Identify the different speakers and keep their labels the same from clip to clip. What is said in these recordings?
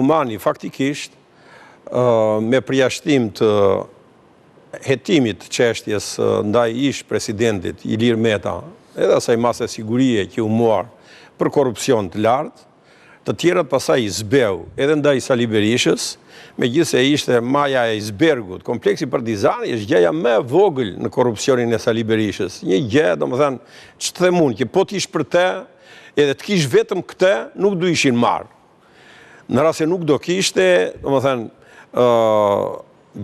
Speaker 1: Dumani faktikisht me përjashtim të hetimit çështjes ndaj ish presidentit Ilir Meta, edhe asaj mase sigurie që u muar për korrupsion të lartë, të tjerat pasaj zbeu edhe ndaj Sali Berishës, megjithse ishte maja e icebergut, kompleksi Partizani është gjëja më e vogël në korrupsionin e Sali Berishës. Një gjë, domethënë, ç'të them unë, që po t'ish për te, edhe të kish vetëm këtë, nuk do ishin marrë. Në rast se nuk do kishte, domethënë,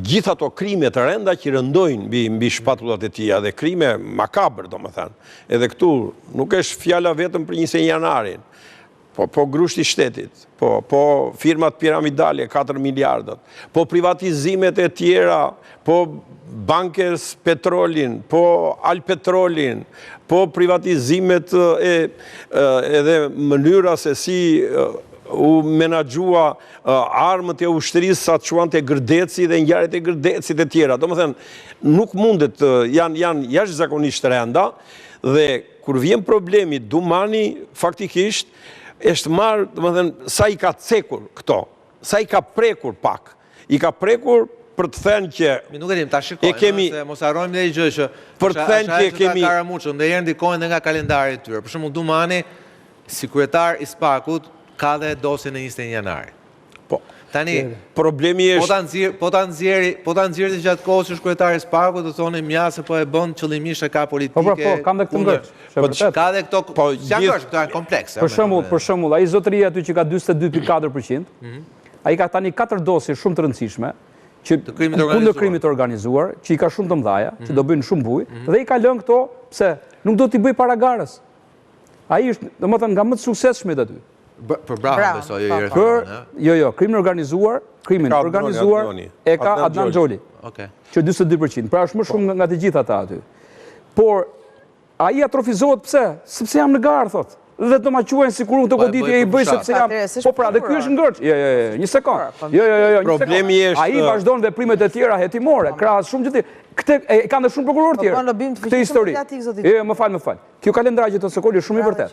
Speaker 1: gjithë ato krime të rënda që rëndojnë mbi shpatullat e tija, dhe krime makabër, domethënë. Edhe këtu nuk është fjala vetëm për 21 janarin, po grushti shtetit, po firmat piramidale, 4 miliardët, po privatizimet e tjera, po bankers petrolin, po Alpetrolin, po privatizimet edhe mënyra se si u menaxhua armët e ushtrisë sa të quante Gërdeci dhe ngjarjet e Gërdecit e tjera. Domethënë, nuk mundet, janë jashtëzakonisht rënda, dhe kur vjen problemi Dumani, faktikisht, është marrë, domethënë, sa i ka cekur këto, sa i ka prekur pak. I ka prekur për të thënë që
Speaker 2: nuk e dim, ta shikojmë, se mos harrojmë dhe i gjë që
Speaker 1: për të thënë që kemi
Speaker 2: Karamuçën dhe herë ndikojnë dhe nga kalendari i tyre. Për shembull, Dumani, si kryetar i SPAK-ut, ka dhe dosjen e 21 janarit.
Speaker 1: Po.
Speaker 2: Tani,
Speaker 1: problemi është
Speaker 2: po ta nxjerrë gjatë kohës që është kryetari i SPAK-ut, do thonë mja se po e bën qëllimisht e ka politike.
Speaker 3: Po, kam dhe këtë ngërç.
Speaker 2: Ka dhe këto, janë ngërç, këto janë komplekse.
Speaker 3: Për shembull, ai zotëria aty që ka 42.4%, ai ka tani 4 dosje shumë të rëndësishme, që kundër krimit të organizuar, që i ka shumë të mëdhaja, që do bëjnë shumë bujë, dhe i ka lënë këto, pse nuk do t'i bëj para garës. Ai është, domethënë, nga më të suksesshmit aty.
Speaker 2: Për Brahën besoj i referon,
Speaker 3: Jo, krimin organizuar e ka Adnan Xholi, që 42%, pra është më shumë nga të gjitha ata aty. Por, ai atrofizohet pse? Sepse jam në garë, thot. Dhe të ma quajnë si kur unë të goditje i bëj sepse jam... Po pra, dhe kjo është ngërç. Jo, një sekond. Jo,
Speaker 1: problemi është...
Speaker 3: Ai vazhdon veprimet e tjera hetimore, krahas shumë gjë. Këtë kanë dhe shumë prokuror tjerë. Këtë histori. Jo, më fal. Kjo kalendar që të Sokoli është shumë i vërtet.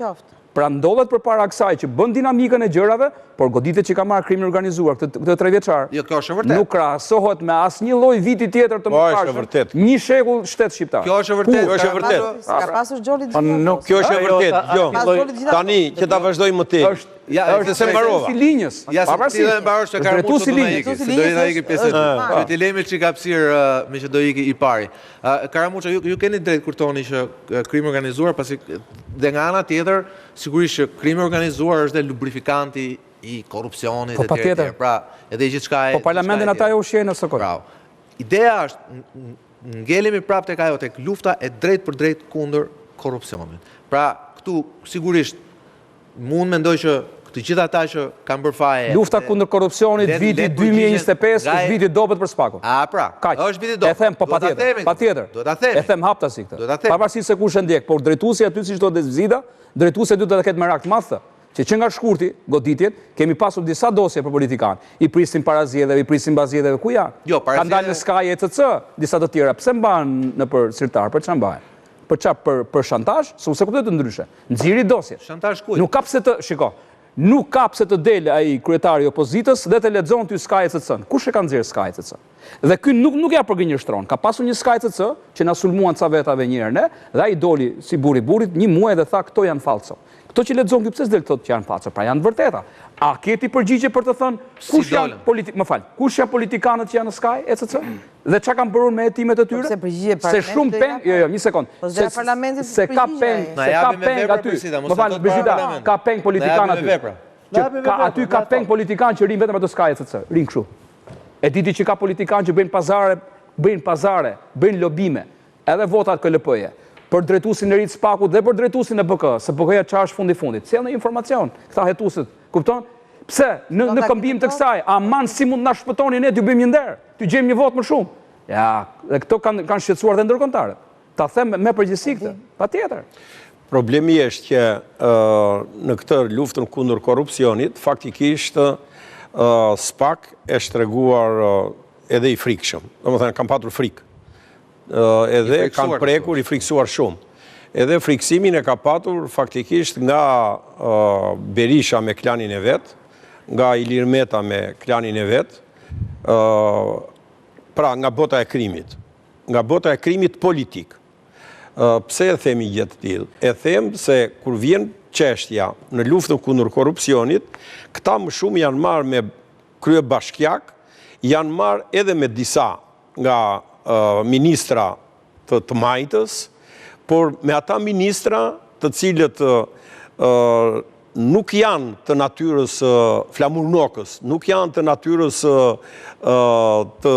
Speaker 3: Pra ndodhet përpara kësaj që bën dinamikën e gjërave, por goditet që ka marrë krimi organizuar këtë 3 vjeçar.
Speaker 2: Jo, kjo është e vërtet.
Speaker 3: Nuk krahasohet me asnjë lloj viti tjetër të mëparshëm. Një shekull shtet shqiptar.
Speaker 2: Kjo është e vërtet.
Speaker 1: Kjo është e vërtet.
Speaker 4: Ka pasur Xholi gjithë.
Speaker 1: Kjo është e vërtet. Jo. Tani që ta vazhdoj më tej.
Speaker 3: Është se mbarova. Si linjës.
Speaker 2: Pavarësisht të mbarosh te Karamuçi do të ikë pjesë. Që ti lejmë çikapsir me që do ikë i pari. Karamuçi, ju keni drejt kur thoni që krimi organizuar, pasi dhe nga ana tjetër, sigurisht që krimi organizuar është dhe lubrifikanti i korrupsionit e tjerë. Pra, edhe gjithçka e...
Speaker 3: Po parlamentin ata e ushqejnë ose kërë.
Speaker 2: Ideja është, ngelemi prapë tek ajo, tek lufta e drejt për drejt kundër korrupsionit. Pra, këtu, sigurisht, mund mendoj që të gjitha ata që kanë bërë faje... Lufta
Speaker 3: kundër korrupsionit viti 2025 është viti dobët për SPAK-un.
Speaker 2: Pra, është viti dobët.
Speaker 3: E them, po patjetër. E them hapta si këtë. Pavarësisht se kush e ndjek, por drejtuesi aty si çdo Zida, drejtuesi aty do të ketë merak të madh. Që nga shkurti, goditjet, kemi pasur disa dosje për politikanë. I prisin para zgjedhjeve, i prisin mbas zgjedhjeve, ku janë? Kanë dalë në Sky ECC, disa të tjera. Pse mbahen nëpër sirtar, për çfarë mbahen? Për shantazh, se kuptoj të ndryshe. Nxirri dosje.
Speaker 2: Shantazh kujt?
Speaker 3: Nuk ka pse të, shiko. Nuk ka pse të del ai kryetari i opozitës dhe të lexon ty Sky ECC-n. Kush e ka nxjerr Sky ECC? Dhe ky nuk ja përgënjeshtron. Ka pasur një Sky ECC që na sulmuan ca vetave një herë ne, dhe ai doli si burri burrit një muaj dhe tha këto janë falso. Këto që lexon ky pse s'del thotë që janë falso, pra janë vërteta. A keti përgjigje për të thënë kush janë kush janë politikanët që janë në Sky ECC? Dhe çka kanë bërë me hetimet e tyre? Se shumë peng, jo, një sekond. Se ka peng aty. Më fal, Bizida, ka peng politikan aty. Aty ka peng politikan që rinë vetëm ato Sky ECC, rinë kështu. E diti që ka politikan që bëjnë pazare, bëjnë lobime, edhe votat KLP-je, për drejtuesin e ri të SPAK-ut dhe për drejtuesin e BK, se BK-ja çfarë është fundit. Sjell në informacion, këta hetuesit, kupton? Pse? Në këmbim të kësaj, aman si mund na shpëtoni ne t'ju bëjmë një nder, t'ju gjejmë një votë më shumë. Ja, dhe këto kanë shqetësuar dhe ndërkombëtarët. Ta them me përgjegjësi këtë, patjetër.
Speaker 1: Problemi është që në këtë luftën kundër korrupsionit, faktikisht SPAK është treguar edhe i frikshëm. Domethënë kanë patur frikë. Edhe kanë prekur i friksuar shumë. Edhe friksimin e ka patur faktikisht nga Berisha me klanin e vetë, nga Ilir Meta me klanin e vetë, pra nga bota e krimit. Nga bota e krimit politik. Pse e themi gjë të tillë? E them se kur vjen çështja në luftën kundër korrupsionit, këta më shumë janë marrë me kryebashkiak, janë marrë edhe me disa nga ministra të majtës, por me ata ministra të cilët nuk janë të natyrës flamurnokës, nuk janë të natyrës të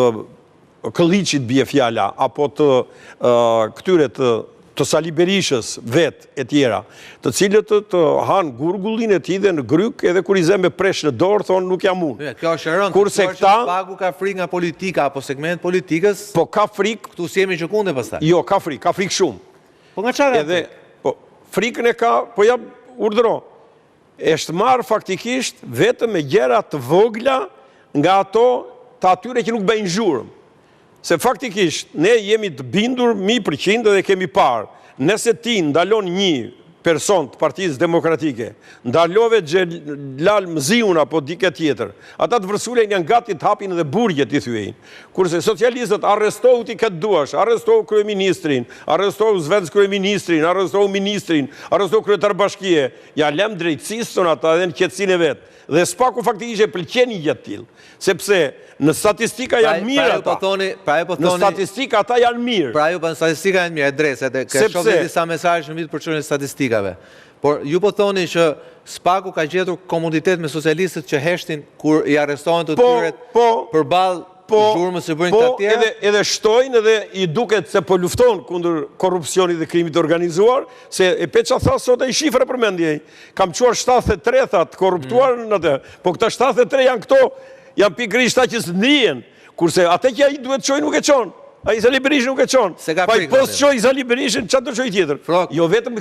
Speaker 1: këlliqit bje fjala, apo të këtyre të Sali Berishës vetë e tjera, të cilët të hanë gurgullin e ti dhe në gryk, edhe kur i zeme presh në dorë, thonë nuk jam unë.
Speaker 2: Kjo është rëndë, kurse këta... Pagu ka frik nga politika, apo segment politikës...
Speaker 1: Po ka frik...
Speaker 2: Këtu si jemi që kunde pastaj?
Speaker 1: Jo, ka frik shumë.
Speaker 2: Po nga qa ka frik?
Speaker 1: Frikën e ka, po ja urdhëro. Eshtë marë faktikisht vetëm me gjera të vogla nga ato të atyre që nuk bëjnë zhurëm. Se faktikisht ne jemi të bindur 100% dhe kemi parë. Nëse ti ndalon një person të Partisë Demokratike, ndalove Xhelal Mziun apo dike tjetër, ata të vërsulen janë gati të hapin dhe burgjet i thyejnë. Kurse socialistët arrestohu ti këtë duash, arrestohu kryeministrin, arrestohu zvedës kryeministrin, arrestohu ministrin, arrestohu kryetar bashkie, ja lem drejtësisë tonë ata edhe në qetësinë e vetë. Dhe s'paku faktikisht e pëlqen një gjë të tillë, sepse në statistika janë mirë ata. Në statistika ata janë mirë.
Speaker 2: Pra ju në statistika janë mirë, e drejtë, se ka shohë disa mesazhe në për çështjen e statistikave. Por ju po thoni që s'paku ka gjetur komunitet me socialistët që heshtin kur i arrestohen të tyret përballë zhurmës që bëjnë këta tjerë?
Speaker 1: Edhe shtojnë edhe i duket se po lufton kundër korrupsionit dhe krimit organizuar, se e Peça tha sot e i shifra për mendje. Kam quar 73 të korruptuar në të, po këta 73 janë këto, janë pikërisht ta që s'ndrijen, kurse ate që i duhet qoj nuk e qonë. A i Sali Berishin nuk e qonë. Pa i post qoj Sali Berishin, qatë do qoj tjetër. Jo vetëm